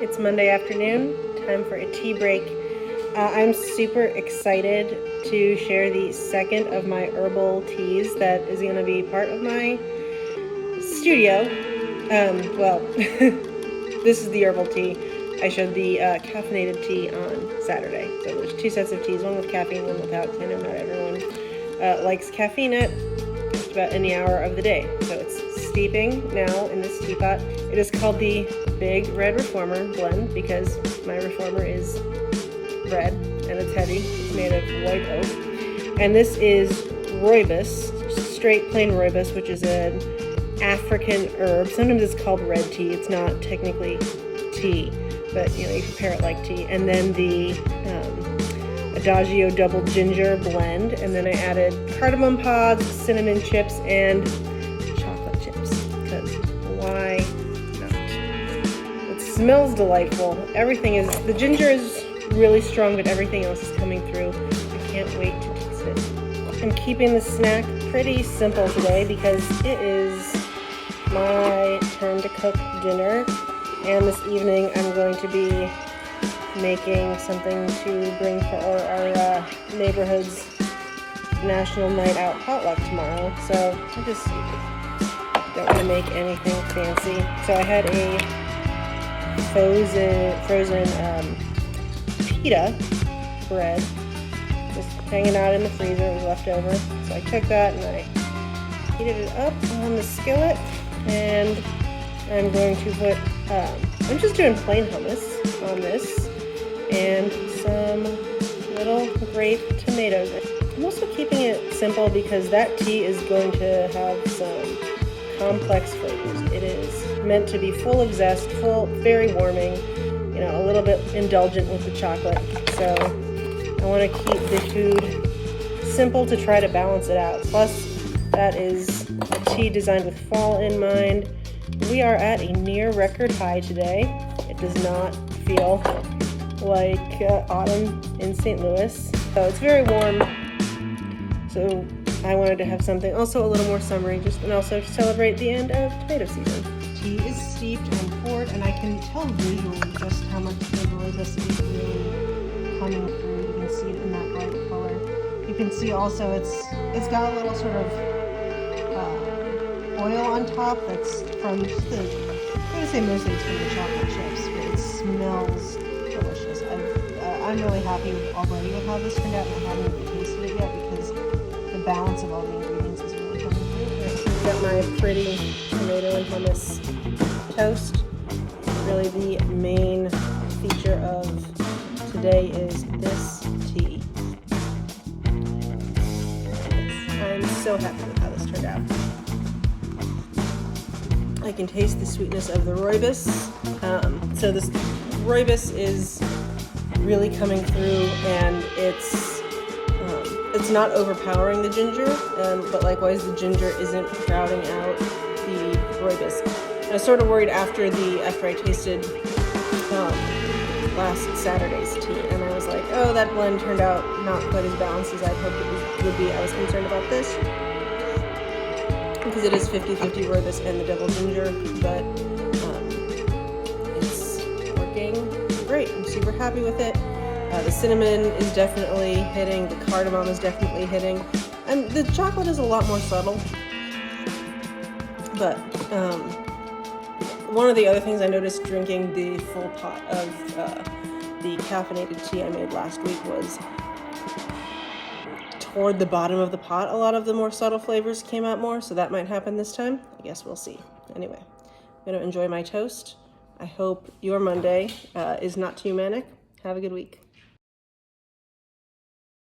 It's Monday afternoon, time for a tea break. I'm super excited to share the second of my herbal teas that is going to be part of my studio. This is the herbal tea. I showed the caffeinated tea on Saturday. So there's two sets of teas, one with caffeine, one without, because I know not everyone likes caffeine at just about any hour of the day. So it's steeping now in this teapot. It is called the Big Red Reformer blend because my reformer is red and it's heavy. It's made of white oak. And this is rooibos, straight plain rooibos, which is an African herb. Sometimes it's called red tea. It's not technically tea, but you prepare it like tea. And then the Adagio double ginger blend, and then I added cardamom pods, cinnamon chips, and chocolate chips, because why not? It smells delightful. The ginger is really strong, but everything else is coming through. I can't wait to taste it. I'm keeping the snack pretty simple today because it is my turn to cook dinner, and this evening I'm going to be making something to bring for our neighborhood's National Night Out potluck tomorrow. So I just don't want to make anything fancy. So I had a frozen pita bread just hanging out in the freezer. It was left over. So I took that and I heated it up on the skillet, and I'm going to put I'm just doing plain hummus on this and some little grape tomatoes. I'm also keeping it simple because that tea is going to have some complex flavors. It is meant to be full of zest, very warming, a little bit indulgent with the chocolate. So I want to keep the food simple to try to balance it out. Plus, that is a tea designed with fall in mind. We are at a near record high today. It does not feel like autumn in St. Louis. So it's very warm. So I wanted to have something also a little more summery, and also to celebrate the end of tomato season. Tea is steeped and poured, and I can tell visually just how much the rooibos is really coming through. You can see it in that bright color. You can see also it's got a little sort of oil on top that's from just I'm going to say mostly it's from the chocolate chips, but it smells delicious. I'm really happy already with how this turned out, and I haven't even tasted it yet because the balance of all the ingredients is really coming through. I've got my pretty tomato and hummus toast. Really the main feature of today is this tea. I'm so happy with how this turned out. I can taste the sweetness of the rooibos. So this rooibos is really coming through, and it's not overpowering the ginger, but likewise the ginger isn't crowding out the rooibos. I was sort of worried after I tasted last Saturday's tea, and I was like, oh, that blend turned out not quite as balanced as I'd hoped it would be. I was concerned about this because it is 50-50 rooibos and the double ginger, but it's working great. I'm super happy with it. The cinnamon is definitely hitting, the cardamom is definitely hitting, and the chocolate is a lot more subtle. But one of the other things I noticed drinking the full pot of the caffeinated tea I made last week was toward the bottom of the pot, a lot of the more subtle flavors came out more, so that might happen this time. I guess we'll see. Anyway, I'm going to enjoy my toast. I hope your Monday is not too manic. Have a good week.